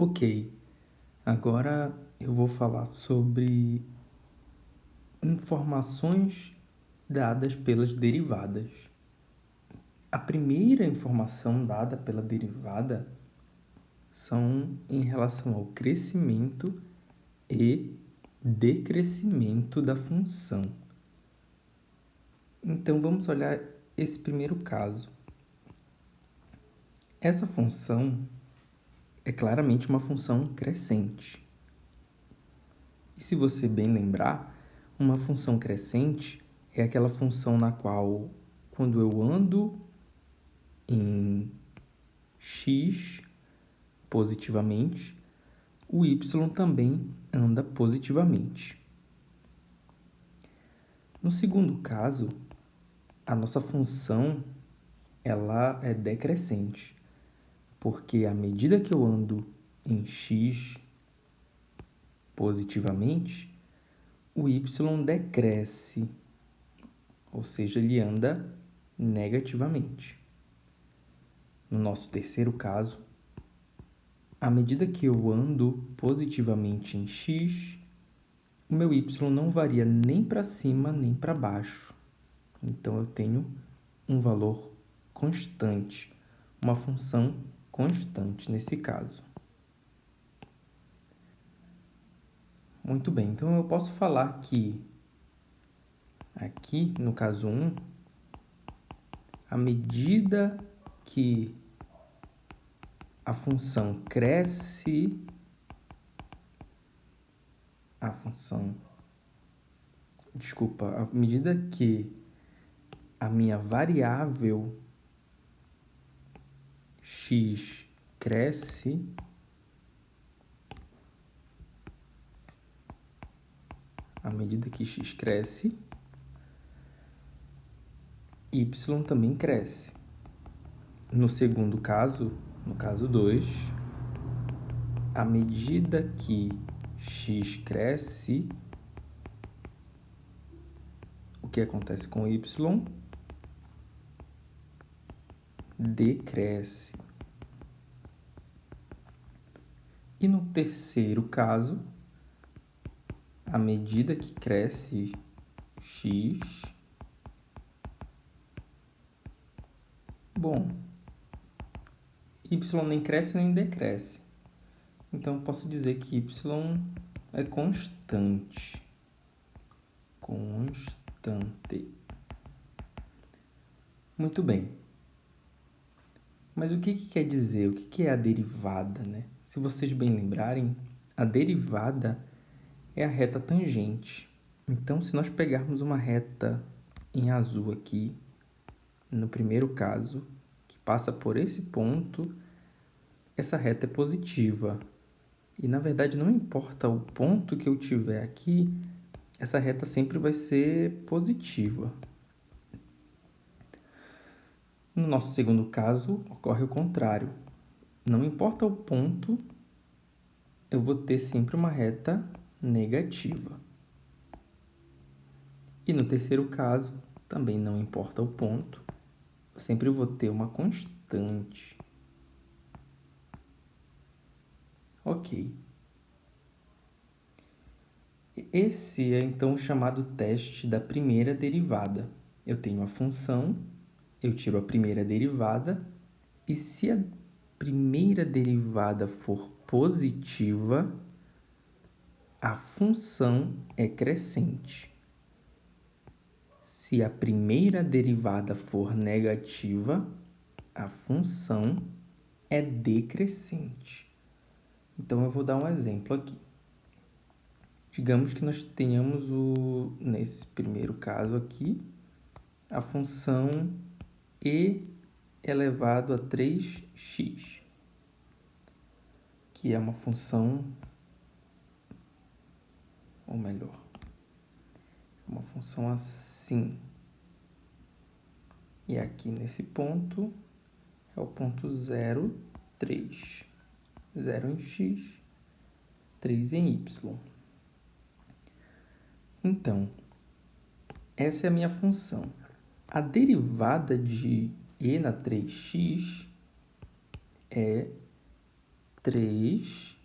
Ok, agora eu vou falar sobre informações dadas pelas derivadas. A primeira informação dada pela derivada são em relação ao crescimento e decrescimento da função. Então, vamos olhar esse primeiro caso. Essa função é claramente uma função crescente. E se você bem lembrar, uma função crescente é aquela função na qual, quando eu ando em x positivamente, o y também anda positivamente. No segundo caso, a nossa função ela é decrescente, porque à medida que eu ando em x positivamente, o y decresce, ou seja, ele anda negativamente. No nosso terceiro caso, à medida que eu ando positivamente em x, o meu y não varia nem para cima nem para baixo. Então, eu tenho um valor constante, uma função constante nesse caso. Muito bem, então eu posso falar que aqui, no caso 1, à medida que a função cresce, à medida que a minha variável x cresce, à medida que x cresce, y também cresce. No segundo caso, no caso 2, à medida que x cresce, o que acontece com y? Decresce. E no terceiro caso, à medida que cresce x, y nem cresce nem decresce. Então, eu posso dizer que y é constante. Constante. Muito bem. Mas o que quer dizer? O que é a derivada, né? Se vocês bem lembrarem, a derivada é a reta tangente. Então, se nós pegarmos uma reta em azul aqui, no primeiro caso, que passa por esse ponto, essa reta é positiva. E, na verdade, não importa o ponto que eu tiver aqui, essa reta sempre vai ser positiva. No nosso segundo caso, ocorre o contrário. Não importa o ponto, eu vou ter sempre uma reta negativa. E no terceiro caso, também não importa o ponto, eu sempre vou ter uma constante. Ok. Esse é então o chamado teste da primeira derivada. Eu tenho a função, eu tiro a primeira derivada, e se a primeira derivada for positiva, a função é crescente. Se a primeira derivada for negativa, a função é decrescente. Então, eu vou dar um exemplo aqui. Digamos que nós tenhamos, nesse primeiro caso aqui, a função e elevado a 3x, que é uma função, ou melhor, uma função assim. E aqui nesse ponto é o ponto 0, 3. 0 em x, 3 em y. Então, essa é a minha função. A derivada de e na 3x é 3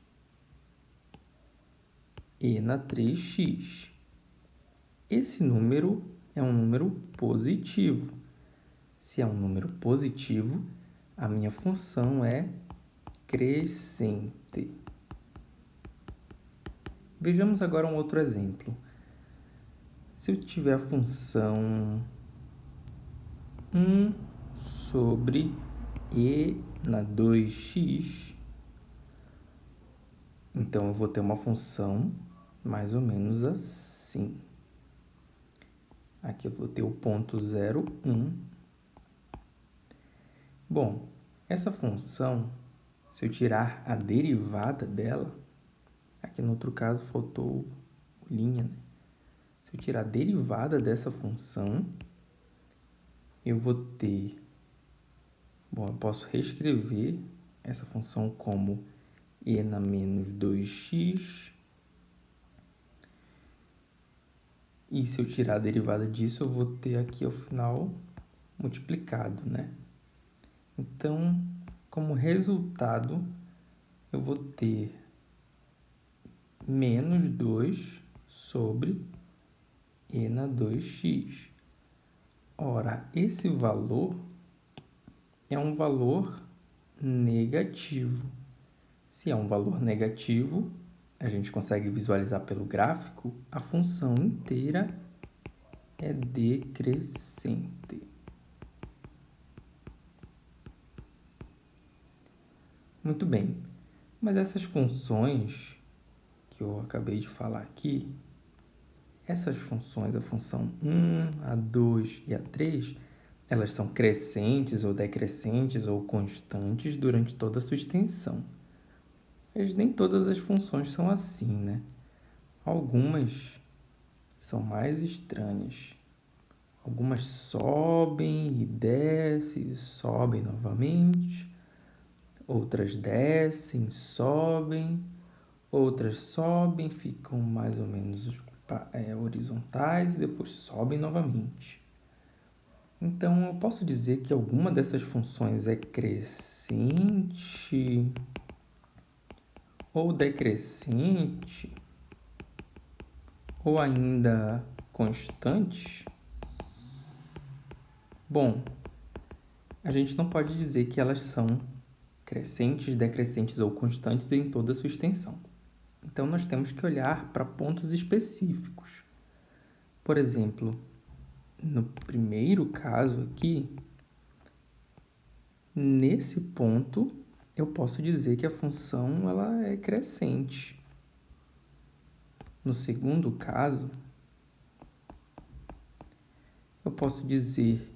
e na 3x. Esse número é um número positivo. Se é um número positivo, a minha função é crescente. Vejamos agora um outro exemplo. Se eu tiver a função 1 sobre e na 2x, então eu vou ter uma função mais ou menos assim. Aqui eu vou ter o ponto 0, 1. Bom, essa função, se eu tirar a derivada dela, aqui no outro caso faltou linha, né? Se eu tirar a derivada dessa função, eu vou ter... Bom, eu posso reescrever essa função como e na menos 2x. E se eu tirar a derivada disso, eu vou ter aqui ao final multiplicado, né? Então, como resultado, eu vou ter menos 2 sobre e na 2x. Ora, esse valor é um valor negativo. Se é um valor negativo, a gente consegue visualizar pelo gráfico, a função inteira é decrescente. Muito bem, mas essas funções que eu acabei de falar aqui, essas funções, a função 1, a 2 e a 3, elas são crescentes ou decrescentes ou constantes durante toda a sua extensão. Mas nem todas as funções são assim, né? Algumas são mais estranhas. Algumas sobem e descem, sobem novamente. Outras descem, sobem. Outras sobem, ficam mais ou menos horizontais e depois sobem novamente. Então, eu posso dizer que alguma dessas funções é crescente ou decrescente ou ainda constante? Bom, a gente não pode dizer que elas são crescentes, decrescentes ou constantes em toda a sua extensão. Então, nós temos que olhar para pontos específicos. Por exemplo, no primeiro caso aqui, nesse ponto, eu posso dizer que a função ela é crescente. No segundo caso, eu posso dizer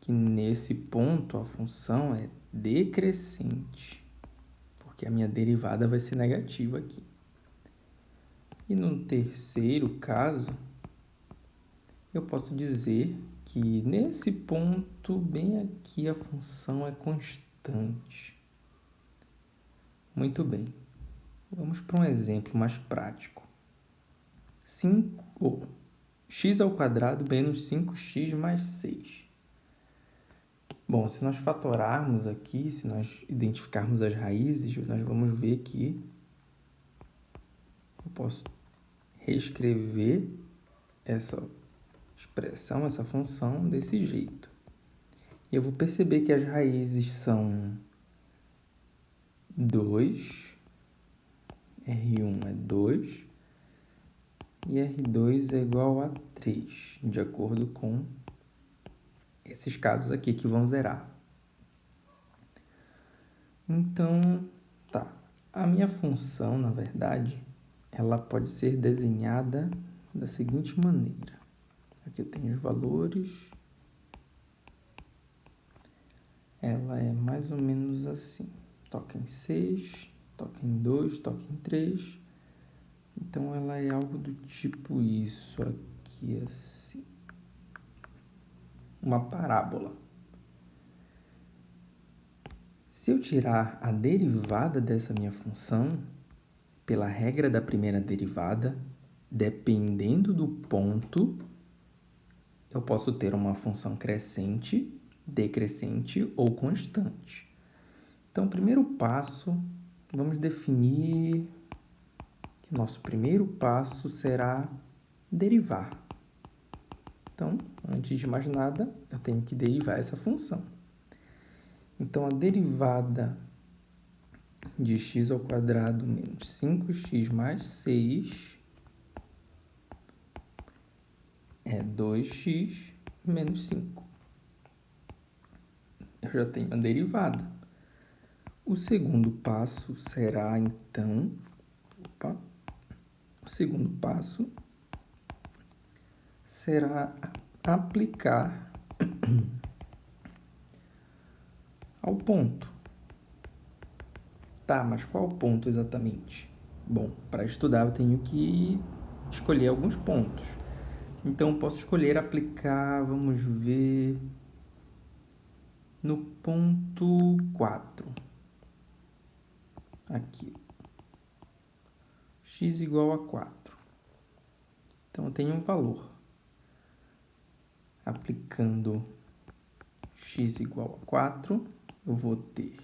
que nesse ponto a função é decrescente, porque a minha derivada vai ser negativa aqui. E no terceiro caso, eu posso dizer que nesse ponto, bem aqui, a função é constante. Muito bem. Vamos para um exemplo mais prático. 5x ao quadrado menos 5x mais 6. Bom, se nós fatorarmos aqui, se nós identificarmos as raízes, nós vamos ver que eu posso reescrever essa expressão, essa função desse jeito. E eu vou perceber que as raízes são 2, R1 é 2, e R2 é igual a 3, de acordo com esses casos aqui que vão zerar. Então, tá. A minha função, na verdade, ela pode ser desenhada da seguinte maneira. Aqui eu tenho os valores. Ela é mais ou menos assim. Toca em 6, toca em 2, toca em 3. Então, ela é algo do tipo isso aqui, assim. Uma parábola. Se eu tirar a derivada dessa minha função, pela regra da primeira derivada, dependendo do ponto, eu posso ter uma função crescente, decrescente ou constante. Então, primeiro passo, vamos definir que nosso primeiro passo será derivar. Então, antes de mais nada, eu tenho que derivar essa função. Então, a derivada de x² menos 5x mais 6 é 2x menos 5. Eu já tenho a derivada. O segundo passo será, então... O segundo passo será aplicar ao ponto. Tá, mas qual ponto exatamente? Bom, para estudar eu tenho que escolher alguns pontos. Então, eu posso escolher aplicar, vamos ver, no ponto 4. Aqui. X igual a 4. Então, eu tenho um valor. Aplicando x igual a 4, eu vou ter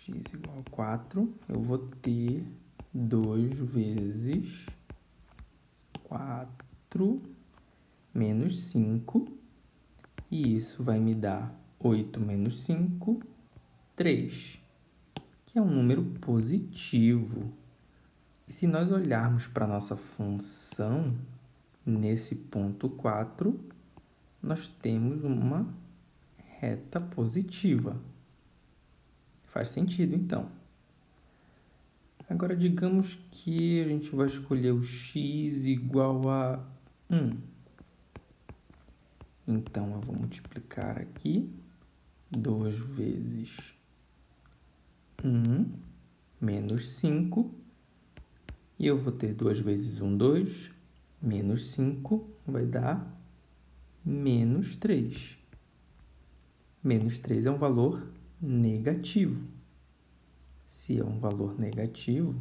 x igual a 4, eu vou ter 2 vezes 4 menos 5, e isso vai me dar 8 menos 5, 3, que é um número positivo. E se nós olharmos para a nossa função, nesse ponto 4, nós temos uma reta positiva. Faz sentido, então. Agora, digamos que a gente vai escolher o x igual a 1. Então, eu vou multiplicar aqui 2 vezes 1 menos 5. E eu vou ter 2 vezes 1, 2. Menos 5 vai dar menos 3. Menos 3 é um valor negativo. Se é um valor negativo,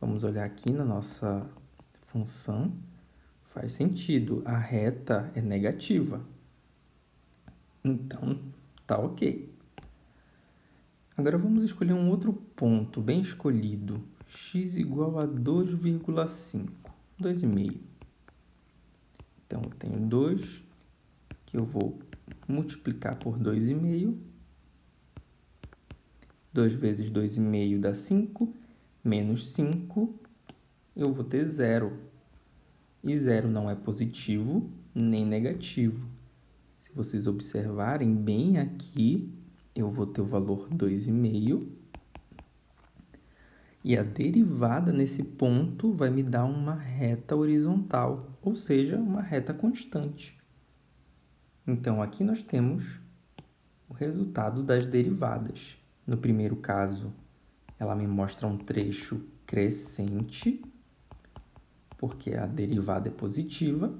vamos olhar aqui na nossa função, faz sentido, a reta é negativa. Então, tá ok. Agora vamos escolher um outro ponto bem escolhido, x igual a 2,5, 2,5. Então, eu tenho 2, que eu vou multiplicar por 2,5. 2 vezes 2,5 dá 5, menos 5, eu vou ter 0. E 0 não é positivo nem negativo. Se vocês observarem bem aqui, eu vou ter o valor 2,5. E a derivada nesse ponto vai me dar uma reta horizontal, ou seja, uma reta constante. Então, aqui nós temos o resultado das derivadas. No primeiro caso, ela me mostra um trecho crescente, porque a derivada é positiva.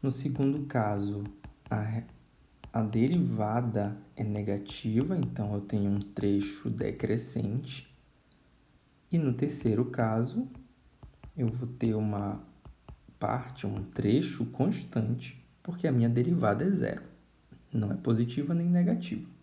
No segundo caso, a derivada é negativa, então eu tenho um trecho decrescente. E no terceiro caso, eu vou ter uma parte, um trecho constante, porque a minha derivada é zero. Não é positiva nem negativa.